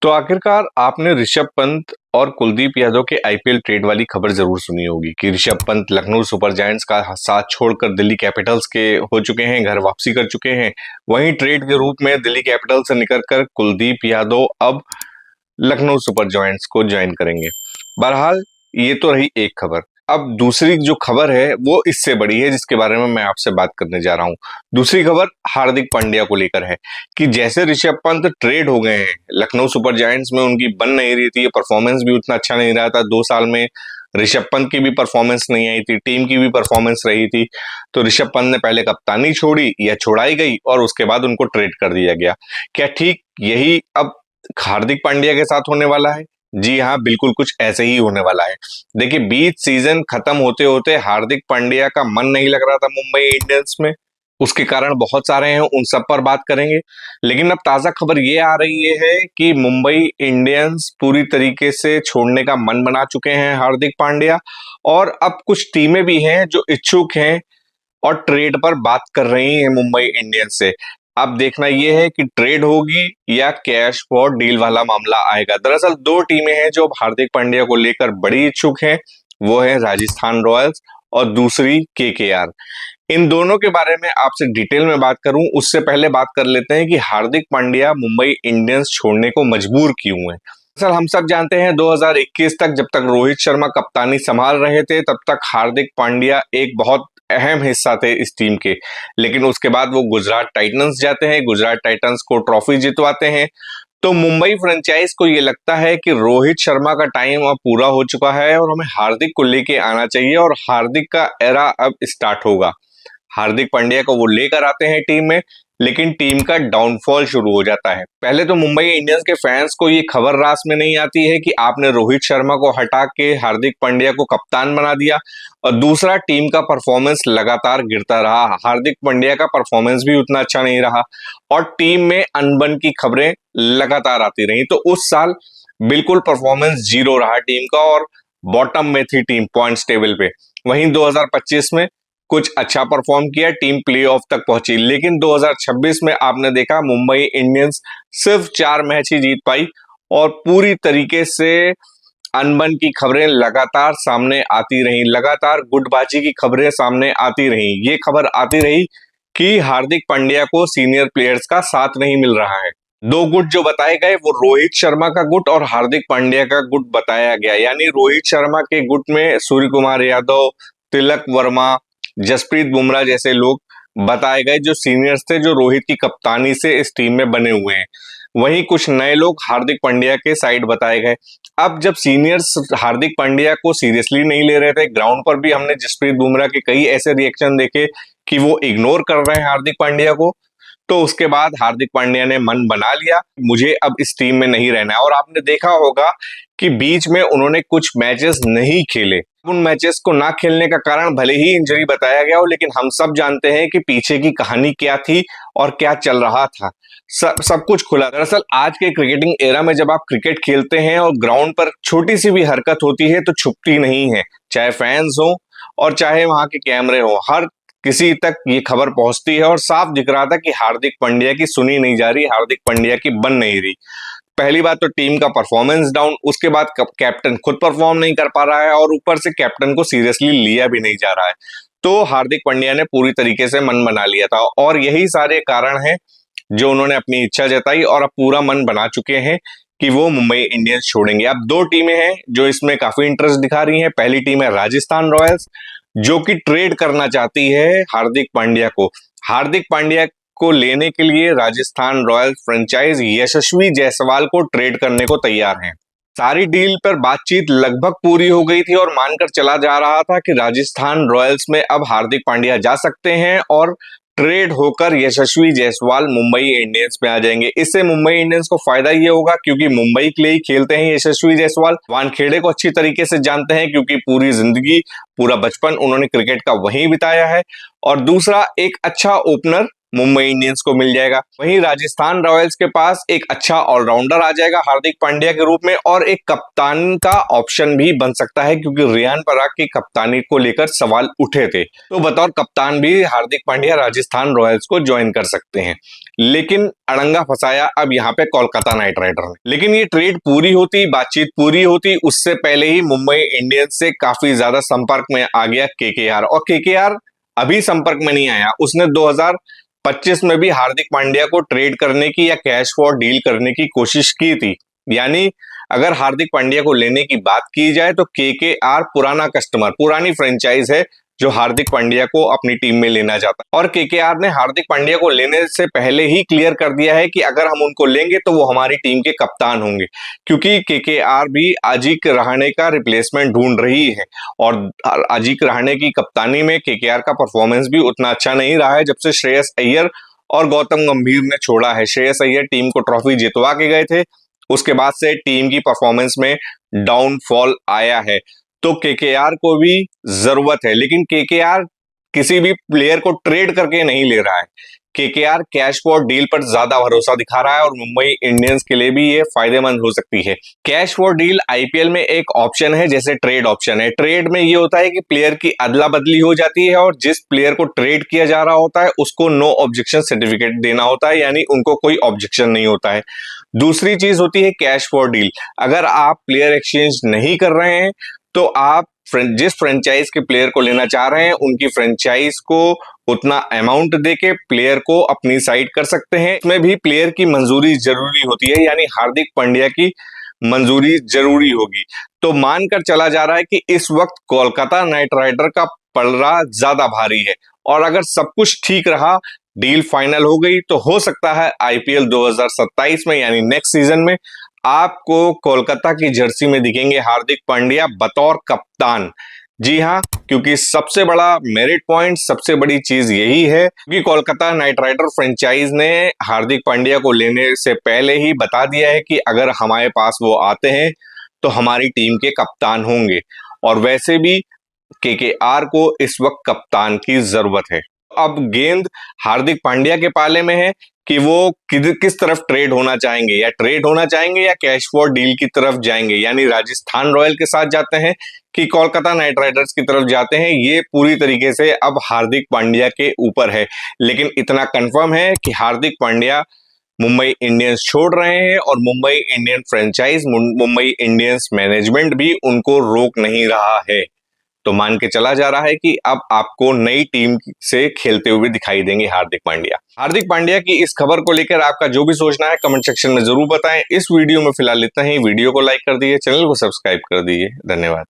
तो आखिरकार आपने ऋषभ पंत और कुलदीप यादव के आईपीएल ट्रेड वाली खबर जरूर सुनी होगी कि ऋषभ पंत लखनऊ सुपर जायंट्स का साथ छोड़कर दिल्ली कैपिटल्स के हो चुके हैं, घर वापसी कर चुके हैं। वहीं ट्रेड के रूप में दिल्ली कैपिटल्स से निकलकर कुलदीप यादव अब लखनऊ सुपर जायंट्स को ज्वाइन करेंगे। बहरहाल ये तो रही एक खबर। अब दूसरी जो खबर है वो इससे बड़ी है, जिसके बारे में मैं आपसे बात करने जा रहा हूं। दूसरी खबर हार्दिक पांड्या को लेकर है कि जैसे ऋषभ पंत ट्रेड हो गए हैं, लखनऊ सुपर जायंट्स में उनकी बन नहीं रही थी, परफॉर्मेंस भी उतना अच्छा नहीं रहा था। 2 साल में ऋषभ पंत की भी परफॉर्मेंस नहीं आई थी, टीम की भी परफॉर्मेंस रही थी। तो ऋषभ पंत ने पहले कप्तानी छोड़ी या छोड़ाई गई और उसके बाद उनको ट्रेड कर दिया गया। क्या ठीक यही अब हार्दिक पांड्या के साथ होने वाला है? जी हाँ, बिल्कुल कुछ ऐसे ही होने वाला है। देखिए, बीच सीजन खत्म होते होते हार्दिक पांड्या का मन नहीं लग रहा था मुंबई इंडियंस में। उसके कारण बहुत सारे हैं, उन सब पर बात करेंगे। लेकिन अब ताजा खबर ये आ रही है कि मुंबई इंडियंस पूरी तरीके से छोड़ने का मन बना चुके हैं हार्दिक पांड्या, और अब कुछ टीमें भी हैं जो इच्छुक हैं और ट्रेड पर बात कर रही है मुंबई इंडियंस से। अब देखना यह है कि ट्रेड होगी या कैश फॉर डील वाला मामला आएगा। दरअसल 2 टीमें हैं जो हार्दिक पांड्या को लेकर बड़ी इच्छुक हैं, वो है राजस्थान रॉयल्स और दूसरी केकेआर। इन दोनों के बारे में आपसे डिटेल में बात करूं उससे पहले बात कर लेते हैं कि हार्दिक पांड्या मुंबई इंडियंस छोड़ने को मजबूर क्यों है। दरअसल हम सब जानते हैं 2021 तक जब तक रोहित शर्मा कप्तानी संभाल रहे थे तब तक हार्दिक पांड्या एक बहुत अहम हिस्सा थे इस टीम के। लेकिन उसके बाद वो गुजरात टाइटंस जाते हैं, गुजरात टाइटंस को ट्रॉफी जितवाते हैं। तो मुंबई फ्रेंचाइज को ये लगता है कि रोहित शर्मा का टाइम अब पूरा हो चुका है और हमें हार्दिक को लेके आना चाहिए और हार्दिक का एरा अब स्टार्ट होगा। हार्दिक पांड्या को वो लेकर आते हैं टीम में, लेकिन टीम का डाउनफॉल शुरू हो जाता है। पहले तो मुंबई इंडियंस के फैंस को ये खबर रास में नहीं आती है कि आपने रोहित शर्मा को हटा के हार्दिक पांड्या को कप्तान बना दिया, और दूसरा टीम का परफॉर्मेंस लगातार गिरता रहा। हार्दिक पांड्या का परफॉर्मेंस भी उतना अच्छा नहीं रहा और टीम में अनबन की खबरें लगातार आती रही। तो उस साल बिल्कुल परफॉर्मेंस जीरो रहा टीम का और बॉटम में थी टीम पॉइंट्स टेबल पे। वहीं 2025 में कुछ अच्छा परफॉर्म किया, टीम प्लेऑफ तक पहुंची। लेकिन 2026 में आपने देखा मुंबई इंडियंस सिर्फ 4 मैच ही जीत पाई और पूरी तरीके से अनबन की खबरें लगातार सामने आती रही, लगातार गुटबाजी की खबरें सामने आती रही। ये खबर आती रही कि हार्दिक पांड्या को सीनियर प्लेयर्स का साथ नहीं मिल रहा है। 2 गुट जो बताए गए वो रोहित शर्मा का गुट और हार्दिक पांड्या का गुट बताया गया। यानी रोहित शर्मा के गुट में सूर्य कुमार यादव, तिलक वर्मा, जसप्रीत बुमराह जैसे लोग बताए गए जो सीनियर्स थे, जो रोहित की कप्तानी से इस टीम में बने हुए हैं। वहीं कुछ नए लोग हार्दिक पांड्या के साइड बताए गए। अब जब सीनियर्स हार्दिक पांड्या को सीरियसली नहीं ले रहे थे, ग्राउंड पर भी हमने जसप्रीत बुमराह के कई ऐसे रिएक्शन देखे कि वो इग्नोर कर रहे हैं हार्दिक पांड्या को, तो उसके बाद हार्दिक पांड्या ने मन बना लिया मुझे अब इस टीम में नहीं रहना है। और आपने देखा होगा कि बीच में उन्होंने कुछ मैचेस नहीं खेले। उन मैचेस को ना खेलने का कारण भले ही इंजरी बताया गया हो, लेकिन हम सब जानते हैं कि पीछे की कहानी क्या थी और क्या चल रहा था। सब कुछ खुला। दरअसल आज के क्रिकेटिंग एरा में जब आप क्रिकेट खेलते हैं और ग्राउंड पर छोटी सी भी हरकत होती है तो छुपती नहीं है, चाहे फैंस हो और चाहे वहां के कैमरे हो, हर किसी तक ये खबर पहुंचती है। और साफ दिख रहा था कि हार्दिक पांड्या की सुनी नहीं जा रही, हार्दिक पांड्या की बन नहीं रही। पहली बात तो टीम का परफॉर्मेंस डाउन, उसके बाद कैप्टन खुद परफॉर्म नहीं कर पा रहा है और ऊपर से कैप्टन को सीरियसली लिया भी नहीं जा रहा है। तो हार्दिक पांड्या ने पूरी तरीके से मन बना लिया था और यही सारे कारण हैं जो उन्होंने अपनी इच्छा जताई और अब पूरा मन बना चुके हैं कि वो मुंबई इंडियंस छोड़ेंगे। अब 2 टीमें हैं जो इसमें काफी इंटरेस्ट दिखा रही हैं। पहली टीम है राजस्थान रॉयल्स, जो कि ट्रेड करना चाहती है हार्दिक पांड्या को। हार्दिक पांड्या को लेने के लिए राजस्थान रॉयल्स फ्रेंचाइज यशस्वी जायसवाल को ट्रेड करने को तैयार है। सारी डील पर बातचीत लगभग पूरी हो गई थी और मानकर चला जा रहा था कि राजस्थान रॉयल्स में अब हार्दिक पांड्या जा सकते हैं और ट्रेड होकर यशस्वी जायसवाल मुंबई इंडियंस में आ जाएंगे। इससे मुंबई इंडियंस को फायदा ये होगा क्योंकि मुंबई के लिए ही खेलते हैं यशस्वी जायसवाल। वानखेड़े को अच्छी तरीके से जानते हैं क्योंकि पूरी जिंदगी, पूरा बचपन उन्होंने क्रिकेट का वहीं बिताया है। और दूसरा, एक अच्छा ओपनर मुंबई इंडियंस को मिल जाएगा। वहीं राजस्थान रॉयल्स के पास एक अच्छा ऑलराउंडर आ जाएगा हार्दिक पांड्या के रूप में, और एक कप्तान का ऑप्शन भी बन सकता है, क्योंकि रियान पराग की कप्तानी को लेकर सवाल उठे थे। तो बतौर कप्तान भी हार्दिक पांड्या राजस्थान रॉयल्स को ज्वाइन कर सकते हैं। लेकिन अड़ंगा फंसाया अब यहाँ पे कोलकाता नाइट राइडर ने। लेकिन ये ट्रेड पूरी होती, बातचीत पूरी होती, उससे पहले ही मुंबई इंडियंस से काफी ज्यादा संपर्क में आ गया केकेआर, और केकेआर अभी संपर्क में नहीं आया। उसने 2025 में भी हार्दिक पांड्या को ट्रेड करने की या कैश फॉर डील करने की कोशिश की थी। यानी अगर हार्दिक पांड्या को लेने की बात की जाए तो केकेआर पुराना कस्टमर, पुरानी फ्रेंचाइज है जो हार्दिक पांड्या को अपनी टीम में लेना चाहता है। और केकेआर ने हार्दिक पांड्या को लेने से पहले ही क्लियर कर दिया है कि अगर हम उनको लेंगे तो वो हमारी टीम के कप्तान होंगे, क्योंकि केकेआर भी अजिंक्य रहाणे का रिप्लेसमेंट ढूंढ रही है। और अजिंक्य रहाणे की कप्तानी में केकेआर का परफॉर्मेंस भी उतना अच्छा नहीं रहा है जब से श्रेयस अय्यर और गौतम गंभीर ने छोड़ा है। श्रेयस अय्यर टीम को ट्रॉफी जितवा के गए थे, उसके बाद से टीम की परफॉर्मेंस में डाउनफॉल आया है। तो केकेआर को भी जरूरत है, लेकिन केकेआर किसी भी प्लेयर को ट्रेड करके नहीं ले रहा है। केकेआर कैश फॉर डील पर ज्यादा भरोसा दिखा रहा है, और मुंबई इंडियंस के लिए भी ये फायदेमंद हो सकती है। कैश फॉर डील आईपीएल में एक ऑप्शन है, जैसे ट्रेड ऑप्शन है। ट्रेड में ये होता है कि प्लेयर की अदला बदली हो जाती है, और जिस प्लेयर को ट्रेड किया जा रहा होता है उसको नो ऑब्जेक्शन सर्टिफिकेट देना होता है, यानी उनको कोई ऑब्जेक्शन नहीं होता है। दूसरी चीज होती है कैश फॉर डील। अगर आप प्लेयर एक्सचेंज नहीं कर रहे हैं तो आप जिस फ्रेंचाइज के प्लेयर को लेना चाह रहे हैं उनकी फ्रेंचाइज को उतना अमाउंट देके प्लेयर को अपनी साइड कर सकते हैं। इसमें भी प्लेयर की मंजूरी जरूरी होती है, यानी हार्दिक पांड्या की मंजूरी जरूरी होगी। तो मानकर चला जा रहा है कि इस वक्त कोलकाता नाइट राइडर का पलड़ा ज्यादा भारी है, और अगर सब कुछ ठीक रहा, डील फाइनल हो गई, तो हो सकता है आईपीएल 2027 में यानी नेक्स्ट सीजन में आपको कोलकाता की जर्सी में दिखेंगे हार्दिक पांड्या बतौर कप्तान। जी हाँ, क्योंकि सबसे बड़ा मेरिट पॉइंट, सबसे बड़ी चीज यही है कि कोलकाता नाइट राइडर फ्रेंचाइज ने हार्दिक पांड्या को लेने से पहले ही बता दिया है कि अगर हमारे पास वो आते हैं तो हमारी टीम के कप्तान होंगे, और वैसे भी केकेआर को इस वक्त कप्तान की जरूरत है। अब गेंद हार्दिक पांड्या के पाले में है कि वो किस तरफ ट्रेड होना चाहेंगे, या ट्रेड होना चाहेंगे या कैश फॉर डील की तरफ जाएंगे, यानी राजस्थान रॉयल के साथ जाते हैं कि कोलकाता नाइट राइडर्स की तरफ जाते हैं। ये पूरी तरीके से अब हार्दिक पांड्या के ऊपर है। लेकिन इतना कंफर्म है कि हार्दिक पांड्या मुंबई इंडियंस छोड़ रहे हैं, और Mumbai Indian franchise, Mumbai Indians management भी उनको रोक नहीं रहा है। तो मान के चला जा रहा है कि अब आपको नई टीम से खेलते हुए दिखाई देंगे हार्दिक पांड्या। हार्दिक पांड्या की इस खबर को लेकर आपका जो भी सोचना है कमेंट सेक्शन में जरूर बताएं। इस वीडियो में फिलहाल इतना ही। वीडियो को लाइक कर दीजिए, चैनल को सब्सक्राइब कर दीजिए। धन्यवाद।